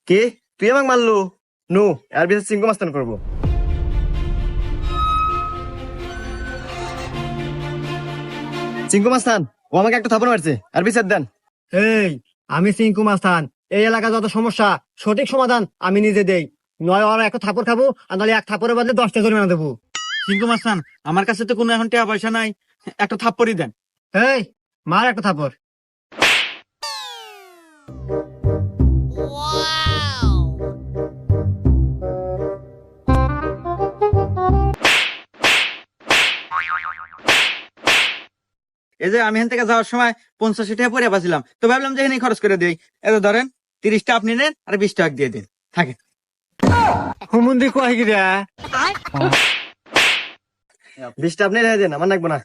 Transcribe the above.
কে তুই আমাকে মারলু? নু আর বিশেষ চিঙ্কু মাস্তান করবো। চিঙ্কু মাস্তান ও আমাকে একটা থাপড় মারছে, আর বিচার দেন। এই, আমি সিংকু মাস্তান। এই এলাকার যত সমস্যা সঠিক সমাধান আমি নিজে দেই। নয় ওর একটা থাপড় খাবো, আর নাহলে এক থাপড়ের বদলে 10টা জরিমানা দেবো। সিংকু মাস্তান, আমার কাছে তো কোনো এখন টাকা পয়সা নাই, একটা থাপ্পড়ই দেন। এই, মার একটা থাপড়। এই যে আমি এখান থেকে যাওয়ার সময় 50 টাকা পরে পাচ্ছিলাম, তো ভাবলাম যে এখানে খরচ করে দিই। এত ধরেন 30টা আপনি নেন আর 20 টাকা দিয়ে দিন, থাকে। হুমুন্দি কয় কি রে? 20টা আপনি রেখে দেন, আমার লাগবো না।